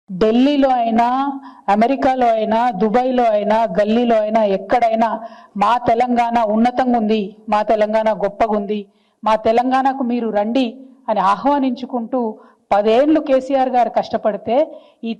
ఢిల్లీలో అయినా, అమెరికాలో అయినా, దుబాయ్లో అయినా, గల్లీలో అయినా, ఎక్కడైనా మా తెలంగాణ ఉన్నతంగా ఉంది, మా తెలంగాణ గొప్పగా ఉంది, మా తెలంగాణకు మీరు రండి అని ఆహ్వానించుకుంటూ 10 ఏళ్ళు కేసీఆర్ గారు కష్టపడితే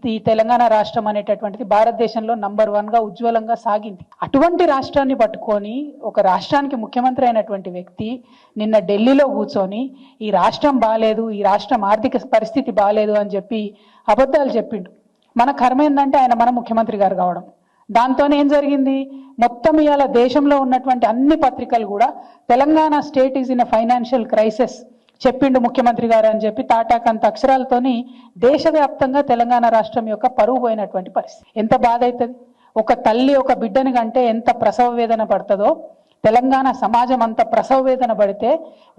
ఈ తెలంగాణ రాష్ట్రం అనేటటువంటిది భారతదేశంలో నంబర్ 1గా ఉజ్వలంగా సాగింది. అటువంటి రాష్ట్రాన్ని పట్టుకొని ఒక రాష్ట్రానికి ముఖ్యమంత్రి అయినటువంటి వ్యక్తి నిన్న ఢిల్లీలో కూర్చొని ఈ రాష్ట్రం బాలేదు, ఈ రాష్ట్రం ఆర్థిక పరిస్థితి బాలేదు అని చెప్పి అబద్ధాలు చెప్పిండు. మన కర్మ ఏంటంటే ఆయన మన ముఖ్యమంత్రి గారు కావడం. దాంతోనే ఏం జరిగింది, మొత్తం ఇవాళ దేశంలో ఉన్నటువంటి అన్ని పత్రికలు కూడా Telangana state is in a financial crisis చెప్పిండు ముఖ్యమంత్రి గారు అని చెప్పి తాటాకంత అక్షరాలతోని దేశవ్యాప్తంగా తెలంగాణ రాష్ట్రం యొక్క పరువు పోయినటువంటి పరిస్థితి. ఎంత బాధ అవుతుంది. ఒక తల్లి ఒక బిడ్డని కంటే ఎంత ప్రసవ వేదన పడుతుందో తెలంగాణ సమాజం అంత ప్రసవ వేదన పడితే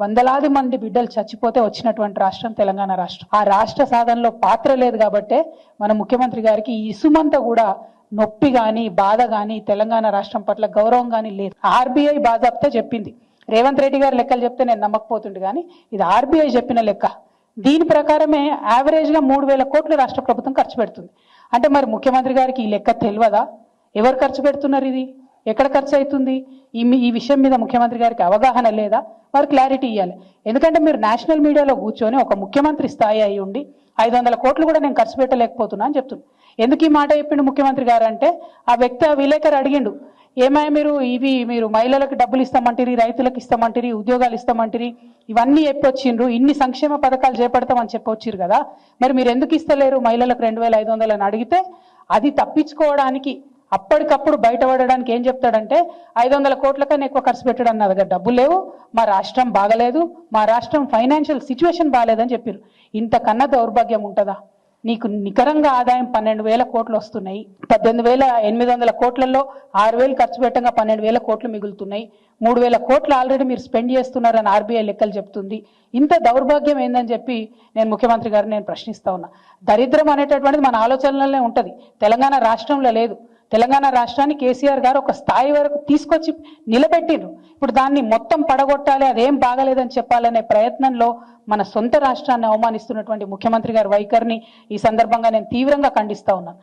వందలాది మంది బిడ్డలు చచ్చిపోతే వచ్చినటువంటి రాష్ట్రం తెలంగాణ రాష్ట్రం. ఆ రాష్ట్ర సాధనలో పాత్ర లేదు కాబట్టే మన ముఖ్యమంత్రి గారికి ఈ ఇసుమంతా కూడా నొప్పి కానీ బాధ కానీ తెలంగాణ రాష్ట్రం పట్ల గౌరవం కానీ లేదు. ఆర్బీఐ బాజాప్తా చెప్పింది. రేవంత్ రెడ్డి గారు లెక్కలు చెప్తే నేను నమ్మకపోతుండే కానీ ఇది ఆర్బీఐ చెప్పిన లెక్క. దీని ప్రకారమే యావరేజ్గా 3,000 కోట్లు రాష్ట్ర ప్రభుత్వం ఖర్చు పెడుతుంది. అంటే మరి ముఖ్యమంత్రి గారికి ఈ లెక్క తెలియదా? ఎవరు ఖర్చు పెడుతున్నారు, ఇది ఎక్కడ ఖర్చు అవుతుంది, ఈ విషయం మీద ముఖ్యమంత్రి గారికి అవగాహన లేదా? వారు క్లారిటీ ఇవ్వాలి. ఎందుకంటే మీరు నేషనల్ మీడియాలో కూర్చొని ఒక ముఖ్యమంత్రి స్థాయి అయి ఉండి 500 కోట్లు కూడా నేను ఖర్చు పెట్టలేకపోతున్నా అని చెప్తున్నాను. ఎందుకు ఈ మాట చెప్పిండు ముఖ్యమంత్రి గారు అంటే ఆ వ్యక్తి ఆ విలేకరు అడిగిండు, ఏమైనా మీరు మహిళలకు డబ్బులు ఇస్తామంటారు, రైతులకు ఇస్తామంటారు, ఉద్యోగాలు ఇస్తామంటారు, ఇవన్నీ చెప్పొచ్చిండ్రు, ఇన్ని సంక్షేమ పథకాలు చేపడతామని చెప్పొచ్చిరు కదా, మరి మీరు ఎందుకు ఇస్తలేరు మహిళలకు 2,500 అని అడిగితే అది తప్పించుకోవడానికి అప్పటికప్పుడు బయటపడడానికి ఏం చెప్తాడంటే 500 కోట్ల కన్నా ఎక్కువ ఖర్చు పెట్టడం నా దగ్గర డబ్బులు లేవు, మా రాష్ట్రం బాగలేదు, మా రాష్ట్రం ఫైనాన్షియల్ సిచ్యువేషన్ బాగాలేదని చెప్పారు. ఇంతకన్నా దౌర్భాగ్యం ఉంటుందా? నీకు నికరంగా ఆదాయం 12,000 కోట్లు వస్తున్నాయి, 18,800 కోట్లలో 6,000 ఖర్చు పెట్టంగా 12,000 కోట్లు మిగులుతున్నాయి, 3,000 కోట్లు ఆల్రెడీ మీరు స్పెండ్ చేస్తున్నారని ఆర్బీఐ లెక్కలు చెప్తుంది. ఇంత దౌర్భాగ్యం ఏందని చెప్పి నేను ముఖ్యమంత్రి గారిని నేను ప్రశ్నిస్తా ఉన్నా. దరిద్రం అనేటటువంటిది మన ఆలోచనలనే ఉంటుంది, తెలంగాణ రాష్ట్రంలో లేదు. తెలంగాణ రాష్ట్రాన్ని కేసీఆర్ గారు ఒక స్థాయి వరకు తీసుకొచ్చి నిలబెట్టిండ్రు. ఇప్పుడు దాన్ని మొత్తం పడగొట్టాలి, అదేం బాగలేదని చెప్పాలనే ప్రయత్నంలో మన సొంత రాష్ట్రాన్ని అవమానిస్తున్నటువంటి ముఖ్యమంత్రి గారి వైఖరిని ఈ సందర్భంగా నేను తీవ్రంగా ఖండిస్తా ఉన్నాను.